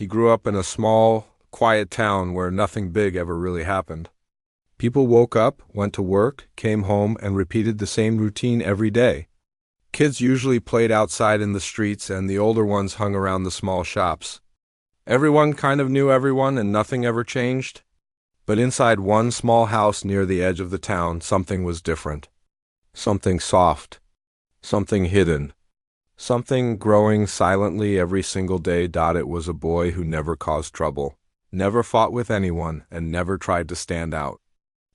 He grew up in a small, quiet town where nothing big ever really happened. People woke up, went to work, came home, and repeated the same routine every day. Kids usually played outside in the streets, and the older ones hung around the small shops. Everyone kind of knew everyone, and nothing ever changed. But inside one small house near the edge of the town, something was different. Something soft. Something hidden. Something growing silently every single day. It was a boy who never caused trouble, never fought with anyone, and never tried to stand out.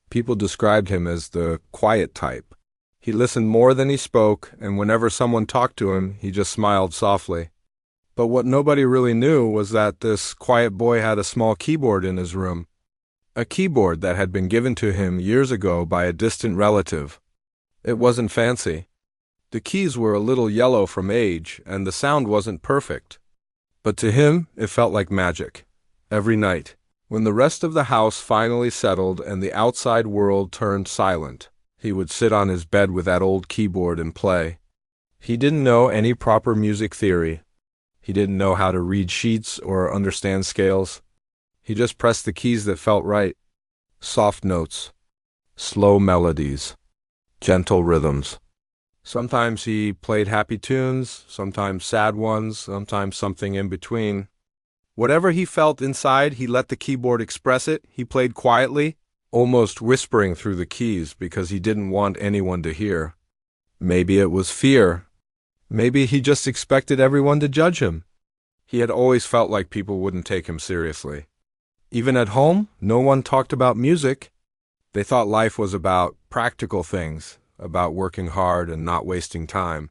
People described him as the quiet type. He listened more than he spoke, and whenever someone talked to him, he just smiled softly. But what nobody really knew was that this quiet boy had a small keyboard in his room. A keyboard that had been given to him years ago by a distant relative. It wasn't fancy. The keys were a little yellow from age, and the sound wasn't perfect. But to him, it felt like magic. Every night, when the rest of the house finally settled and the outside world turned silent, he would sit on his bed with that old keyboard and play. He didn't know any proper music theory. He didn't know how to read sheets or understand scales. He just pressed the keys that felt right. Soft notes, slow melodies, gentle rhythms. Sometimes he played happy tunes, sometimes sad ones, sometimes something in between. Whatever he felt inside, he let the keyboard express it. He played quietly, almost whispering through the keys because he didn't want anyone to hear. Maybe it was fear. Maybe he just expected everyone to judge him. He had always felt like people wouldn't take him seriously. Even at home, no one talked about music. They thought life was about practical things, about working hard and not wasting time.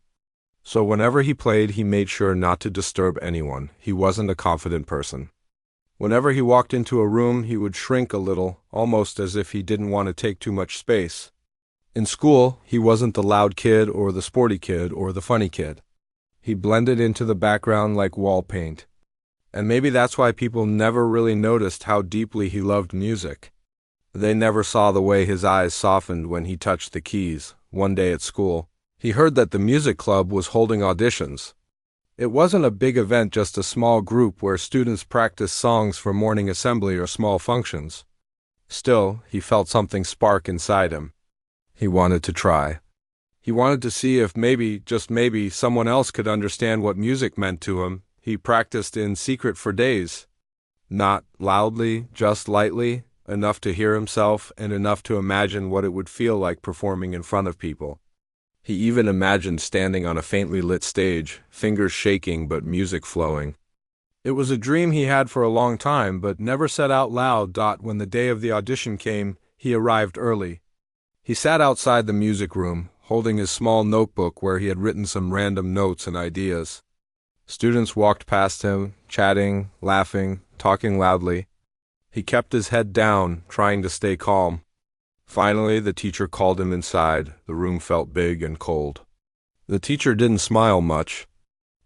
So whenever he played, he made sure not to disturb anyone. He wasn't a confident person. Whenever he walked into a room, he would shrink a little, almost as if he didn't want to take too much space. In school, he wasn't the loud kid or the sporty kid or the funny kid. He blended into the background like wall paint. And maybe that's why people never really noticed how deeply he loved music. They never saw the way his eyes softened when he touched the keys. One day at school, he heard that the music club was holding auditions. It wasn't a big event, just a small group where students practiced songs for morning assembly or small functions. Still, he felt something spark inside him. He wanted to try. He wanted to see if maybe, just maybe, someone else could understand what music meant to him. He practiced in secret for days. Not loudly, just lightly, enough to hear himself and enough to imagine what it would feel like performing in front of people. He even imagined standing on a faintly lit stage, fingers shaking but music flowing. It was a dream he had for a long time, but never said out loud. When the day of the audition came, he arrived early. He sat outside the music room, holding his small notebook where he had written some random notes and ideas. Students walked past him, chatting, laughing, talking loudly. He kept his head down, trying to stay calm. Finally, the teacher called him inside. The room felt big and cold. The teacher didn't smile much.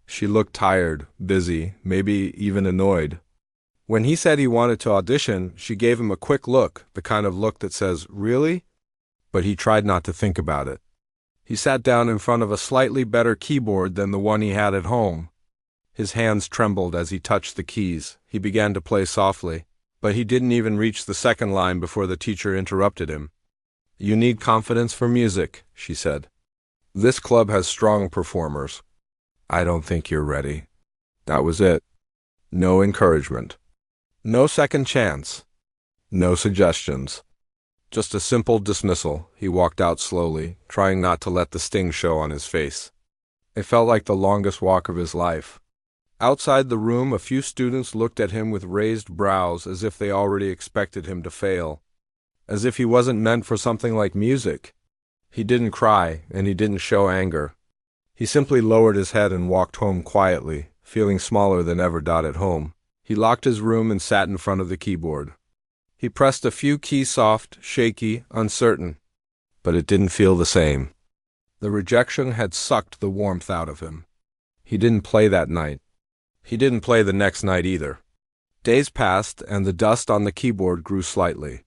She looked tired, busy, maybe even annoyed. When he said he wanted to audition, she gave him a quick look, the kind of look that says, "Really?" But he tried not to think about it. He sat down in front of a slightly better keyboard than the one he had at home. His hands trembled as he touched the keys. He began to play softly. But he didn't even reach the second line before the teacher interrupted him. "You need confidence for music," she said. "This club has strong performers. I don't think you're ready." That was it. No encouragement. No second chance. No suggestions. Just a simple dismissal. He walked out slowly, trying not to let the sting show on his face. It felt like the longest walk of his life. Outside the room, a few students looked at him with raised brows as if they already expected him to fail. As if he wasn't meant for something like music. He didn't cry, and he didn't show anger. He simply lowered his head and walked home quietly, feeling smaller than ever. At home, he locked his room and sat in front of the keyboard. He pressed a few keys soft, shaky, uncertain. But it didn't feel the same. The rejection had sucked the warmth out of him. He didn't play that night. He didn't play the next night either. Days passed, and the dust on the keyboard grew slightly.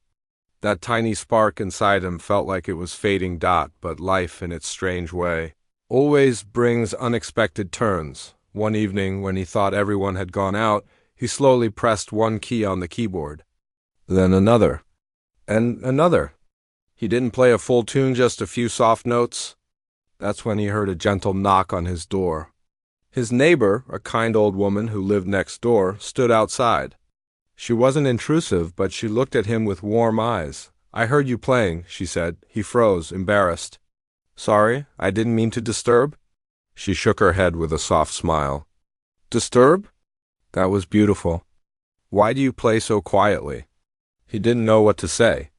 That tiny spark inside him felt like it was fading. But life, in its strange way, always brings unexpected turns. One evening, when he thought everyone had gone out, He slowly pressed one key on the keyboard. Then another. And another. He didn't play a full tune, just a few soft notes. That's when he heard a gentle knock on his door. His neighbor, a kind old woman who lived next door, stood outside. She wasn't intrusive, but she looked at him with warm eyes. "I heard you playing," she said. He froze, embarrassed. "Sorry, I didn't mean to disturb." She shook her head with a soft smile. "Disturb? That was beautiful. Why do you play so quietly?" He didn't know what to say.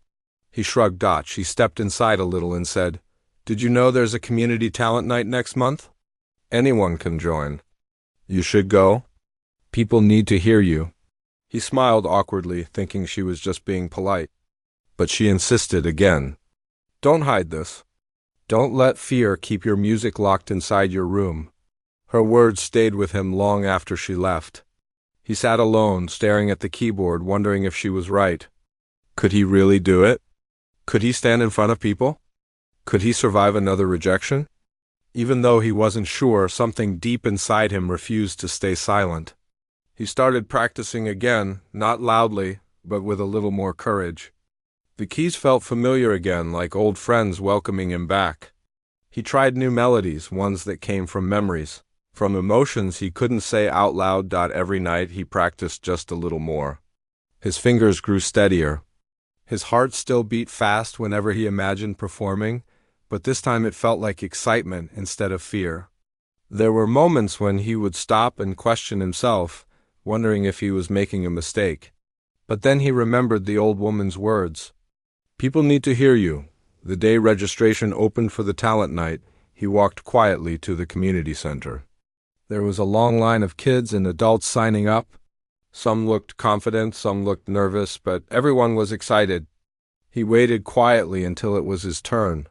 He shrugged. She stepped inside a little and said, "Did you know there's a community talent night next month? Anyone can join. You should go. People need to hear you." He smiled awkwardly, thinking she was just being polite. But she insisted again. "Don't hide this. Don't let fear keep your music locked inside your room." Her words stayed with him long after she left. He sat alone, staring at the keyboard, wondering if she was right. Could he really do it? Could he stand in front of people? Could he survive another rejection? Even though he wasn't sure, something deep inside him refused to stay silent. He started practicing again, not loudly, but with a little more courage. The keys felt familiar again, like old friends welcoming him back. He tried new melodies, ones that came from memories, from emotions he couldn't say out loud. Every night he practiced just a little more. His fingers grew steadier. His heart still beat fast whenever he imagined performing, but this time it felt like excitement instead of fear. There were moments when he would stop and question himself, wondering if he was making a mistake. But then he remembered the old woman's words. People need to hear you. The day registration opened for the talent night, he walked quietly to the community center. There was a long line of kids and adults signing up. Some looked confident, some looked nervous, but everyone was excited. He waited quietly until it was his turn.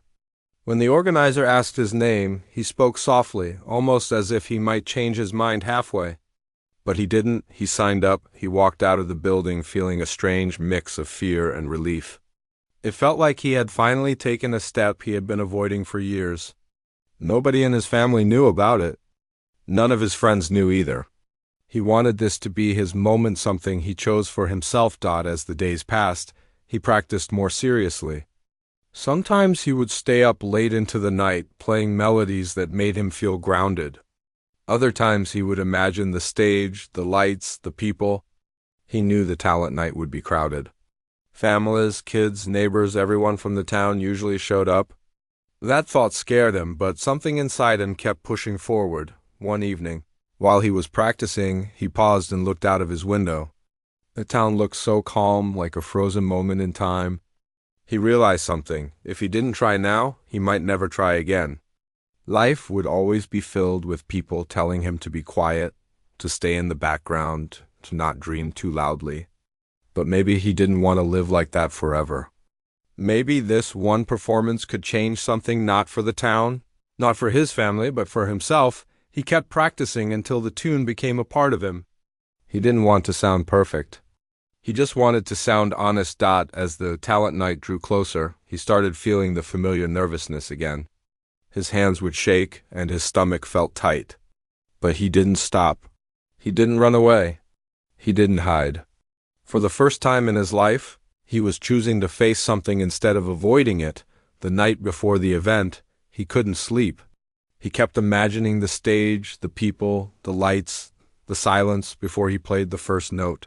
When the organizer asked his name, he spoke softly, almost as if he might change his mind halfway. But he didn't. He signed up. He walked out of the building feeling a strange mix of fear and relief. It felt like he had finally taken a step he had been avoiding for years. Nobody in his family knew about it. None of his friends knew either. He wanted this to be his moment, something he chose for himself. As the days passed, he practiced more seriously. Sometimes he would stay up late into the night, playing melodies that made him feel grounded. Other times he would imagine the stage, the lights, the people. He knew the talent night would be crowded. Families, kids, neighbors, everyone from the town usually showed up. That thought scared him, but something inside him kept pushing forward. One evening, while he was practicing, he paused and looked out of his window. The town looked so calm, like a frozen moment in time. He realized something. If he didn't try now, he might never try again. Life would always be filled with people telling him to be quiet, to stay in the background, to not dream too loudly. But maybe he didn't want to live like that forever. Maybe this one performance could change something, not for the town, not for his family, but for himself. He kept practicing until the tune became a part of him. He didn't want to sound perfect. He just wanted to sound honest. As the talent night drew closer, he started feeling the familiar nervousness again. His hands would shake and his stomach felt tight. But he didn't stop. He didn't run away. He didn't hide. For the first time in his life, he was choosing to face something instead of avoiding it. The night before the event, he couldn't sleep. He kept imagining the stage, the people, the lights, the silence before he played the first note.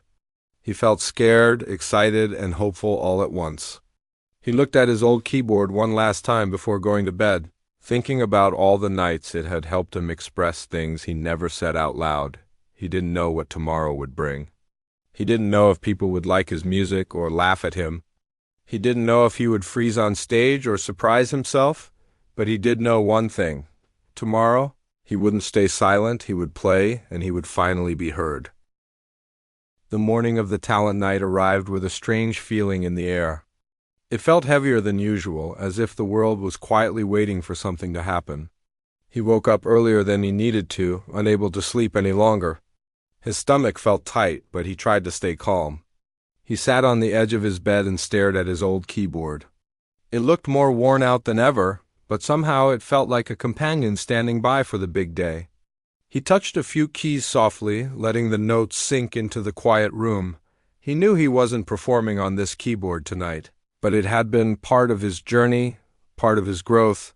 He felt scared, excited, and hopeful all at once. He looked at his old keyboard one last time before going to bed, thinking about all the nights it had helped him express things he never said out loud. He didn't know what tomorrow would bring. He didn't know if people would like his music or laugh at him. He didn't know if he would freeze on stage or surprise himself, but he did know one thing. Tomorrow, he wouldn't stay silent, he would play, and he would finally be heard. The morning of the talent night arrived with a strange feeling in the air. It felt heavier than usual, as if the world was quietly waiting for something to happen. He woke up earlier than he needed to, unable to sleep any longer. His stomach felt tight, but he tried to stay calm. He sat on the edge of his bed and stared at his old keyboard. It looked more worn out than ever, but somehow it felt like a companion standing by for the big day. He touched a few keys softly, letting the notes sink into the quiet room. He knew he wasn't performing on this keyboard tonight, but it had been part of his journey, part of his growth.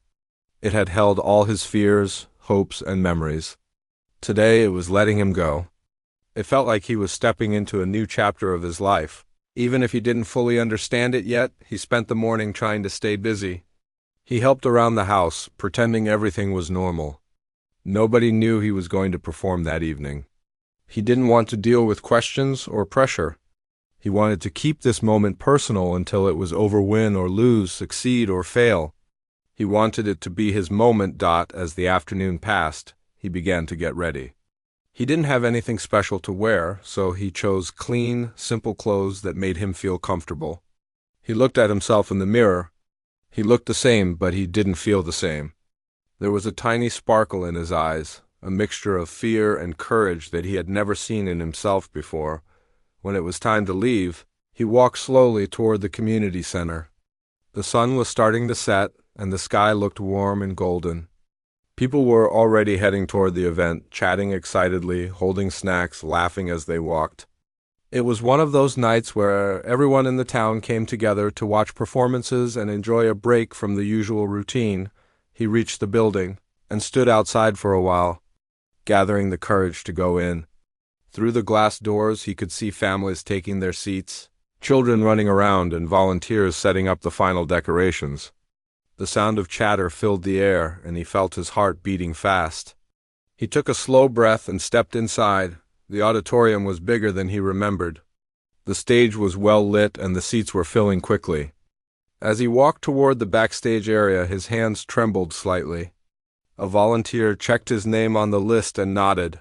It had held all his fears, hopes, and memories. Today it was letting him go. It felt like he was stepping into a new chapter of his life. Even if he didn't fully understand it yet, he spent the morning trying to stay busy. He helped around the house, pretending everything was normal. Nobody knew he was going to perform that evening. He didn't want to deal with questions or pressure. He wanted to keep this moment personal until it was over. Win or lose, succeed or fail. He wanted it to be his moment. As the afternoon passed, he began to get ready. He didn't have anything special to wear, so he chose clean, simple clothes that made him feel comfortable. He looked at himself in the mirror. He looked the same, but he didn't feel the same. There was a tiny sparkle in his eyes, a mixture of fear and courage that he had never seen in himself before. When it was time to leave, he walked slowly toward the community center. The sun was starting to set, and the sky looked warm and golden. People were already heading toward the event, chatting excitedly, holding snacks, laughing as they walked. It was one of those nights where everyone in the town came together to watch performances and enjoy a break from the usual routine. He reached the building and stood outside for a while, gathering the courage to go in. Through the glass doors, he could see families taking their seats, children running around, and volunteers setting up the final decorations. The sound of chatter filled the air, and he felt his heart beating fast. He took a slow breath and stepped inside. The auditorium was bigger than he remembered. The stage was well lit, and the seats were filling quickly. As he walked toward the backstage area, his hands trembled slightly. A volunteer checked his name on the list and nodded.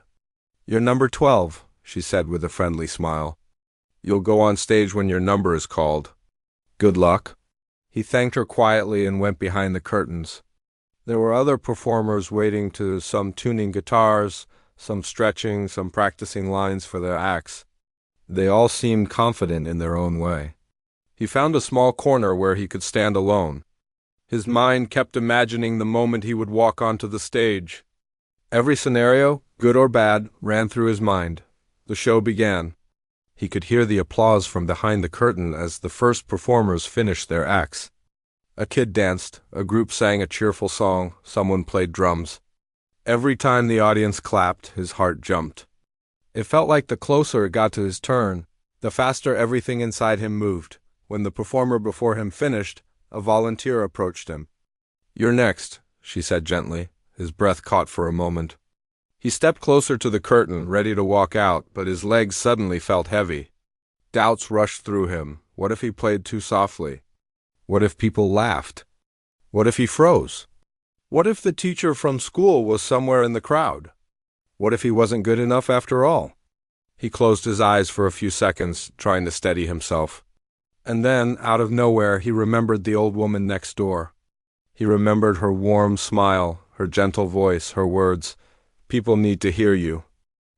"You're number 12, she said with a friendly smile. "You'll go on stage when your number is called. Good luck." He thanked her quietly and went behind the curtains. There were other performers waiting, some tuning guitars, some stretching, some practicing lines for their acts. They all seemed confident in their own way. He found a small corner where he could stand alone. His mind kept imagining the moment he would walk onto the stage. Every scenario, good or bad, ran through his mind. The show began. He could hear the applause from behind the curtain as the first performers finished their acts. A kid danced, a group sang a cheerful song, someone played drums. Every time the audience clapped, his heart jumped. It felt like the closer it got to his turn, the faster everything inside him moved. When the performer before him finished, a volunteer approached him. "You're next," she said gently. His breath caught for a moment. He stepped closer to the curtain, ready to walk out, but his legs suddenly felt heavy. Doubts rushed through him. What if he played too softly? What if people laughed? What if he froze? What if the teacher from school was somewhere in the crowd? What if he wasn't good enough after all? He closed his eyes for a few seconds, trying to steady himself. And then, out of nowhere, he remembered the old woman next door. He remembered her warm smile, her gentle voice, her words, "People need to hear you."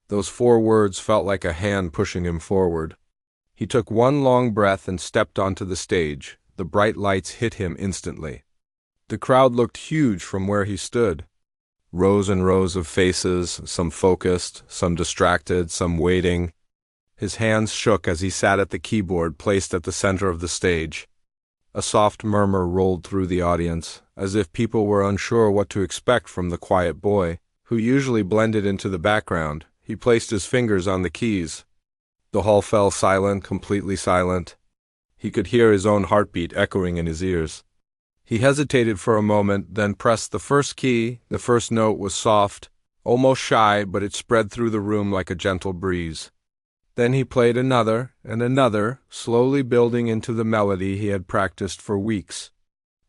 Those 4 words felt like a hand pushing him forward. He took one long breath and stepped onto the stage. The bright lights hit him instantly. The crowd looked huge from where he stood. Rows and rows of faces, some focused, some distracted, some waiting. His hands shook as he sat at the keyboard placed at the center of the stage. A soft murmur rolled through the audience, as if people were unsure what to expect from the quiet boy, who usually blended into the background. He placed his fingers on the keys. The hall fell silent, completely silent. He could hear his own heartbeat echoing in his ears. He hesitated for a moment, then pressed the first key. The first note was soft, almost shy, but it spread through the room like a gentle breeze. Then he played another and another, slowly building into the melody he had practiced for weeks.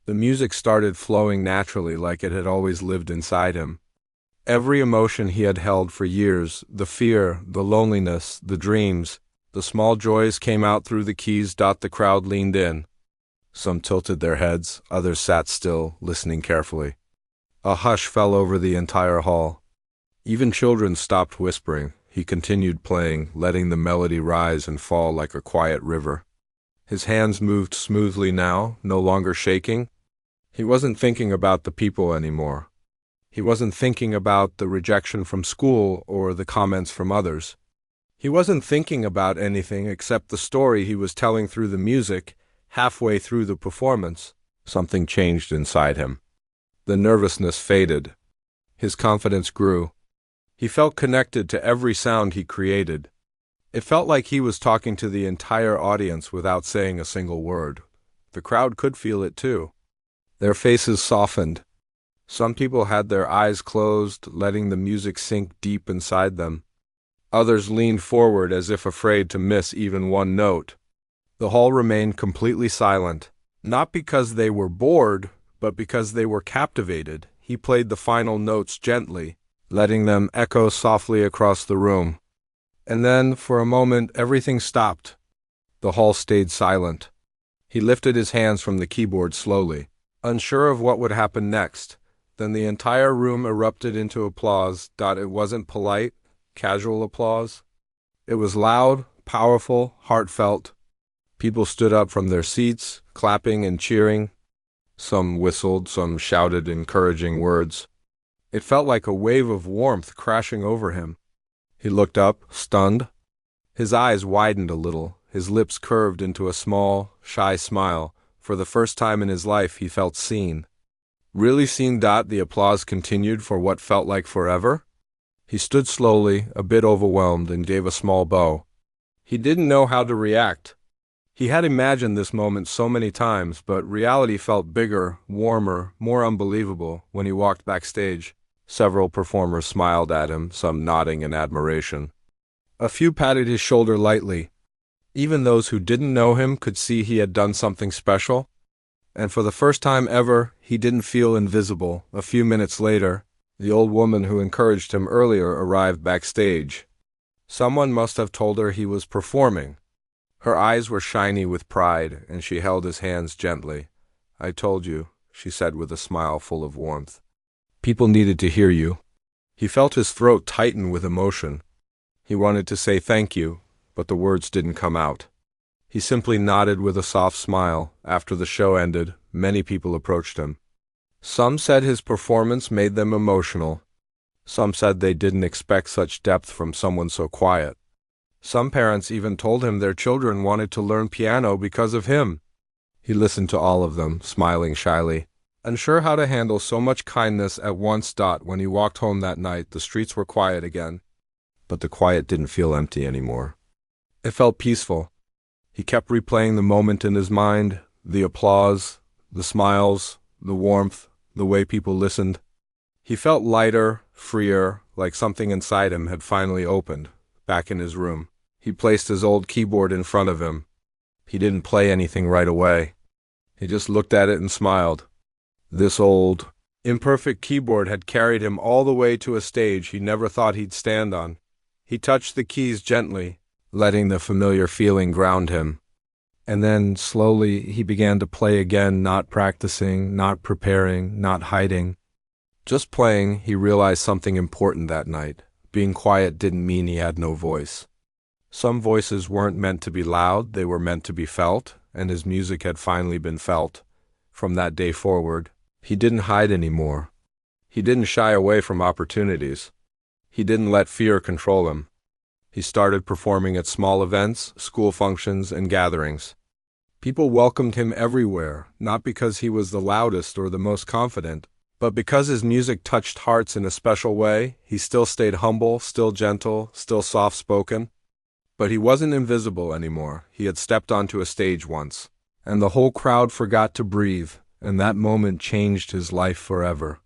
The music started flowing naturally, like it had always lived inside him. Every emotion he had held for years, the fear, the loneliness, the dreams, the small joys came out through the keys. The crowd leaned in. Some tilted their heads, others sat still, listening carefully. A hush fell over the entire hall. Even children stopped whispering. He continued playing, letting the melody rise and fall like a quiet river. His hands moved smoothly now, no longer shaking. He wasn't thinking about the people anymore. He wasn't thinking about the rejection from school or the comments from others. He wasn't thinking about anything except the story he was telling through the music. Halfway through the performance, something changed inside him. The nervousness faded. His confidence grew. He felt connected to every sound he created. It felt like he was talking to the entire audience without saying a single word. The crowd could feel it too. Their faces softened. Some people had their eyes closed, letting the music sink deep inside them. Others leaned forward as if afraid to miss even one note. The hall remained completely silent, not because they were bored, but because they were captivated. He played the final notes gently, letting them echo softly across the room. And then, for a moment, everything stopped. The hall stayed silent. He lifted his hands from the keyboard slowly, unsure of what would happen next. Then the entire room erupted into applause. It wasn't polite, casual applause. It was loud, powerful, heartfelt. People stood up from their seats, clapping and cheering. Some whistled, some shouted encouraging words. It felt like a wave of warmth crashing over him. He looked up, stunned. His eyes widened a little, his lips curved into a small, shy smile. For the first time in his life, he felt seen. Really seen. The applause continued for what felt like forever. He stood slowly, a bit overwhelmed, and gave a small bow. He didn't know how to react. He had imagined this moment so many times, but reality felt bigger, warmer, more unbelievable when he walked backstage. Several performers smiled at him, some nodding in admiration. A few patted his shoulder lightly. Even those who didn't know him could see he had done something special. And for the first time ever, he didn't feel invisible. A few minutes later, the old woman who encouraged him earlier arrived backstage. Someone must have told her he was performing. Her eyes were shiny with pride, and she held his hands gently. "I told you," she said with a smile full of warmth. "People needed to hear you." He felt his throat tighten with emotion. He wanted to say thank you, but the words didn't come out. He simply nodded with a soft smile. After the show ended, many people approached him. Some said his performance made them emotional. Some said they didn't expect such depth from someone so quiet. Some parents even told him their children wanted to learn piano because of him. He listened to all of them, smiling shyly, unsure how to handle so much kindness at once. When he walked home that night, the streets were quiet again. But the quiet didn't feel empty anymore. It felt peaceful. He kept replaying the moment in his mind, the applause, the smiles, the warmth, the way people listened. He felt lighter, freer, like something inside him had finally opened. Back in his room, he placed his old keyboard in front of him. He didn't play anything right away. He just looked at it and smiled. This old, imperfect keyboard had carried him all the way to a stage he never thought he'd stand on. He touched the keys gently, letting the familiar feeling ground him. And then, slowly, he began to play again, not practicing, not preparing, not hiding. Just playing. He realized something important that night. Being quiet didn't mean he had no voice. Some voices weren't meant to be loud, they were meant to be felt, and his music had finally been felt. From that day forward, he didn't hide anymore. He didn't shy away from opportunities. He didn't let fear control him. He started performing at small events, school functions, and gatherings. People welcomed him everywhere, not because he was the loudest or the most confident, but because his music touched hearts in a special way. He still stayed humble, still gentle, still soft-spoken. But he wasn't invisible anymore. He had stepped onto a stage once, and the whole crowd forgot to breathe, and that moment changed his life forever.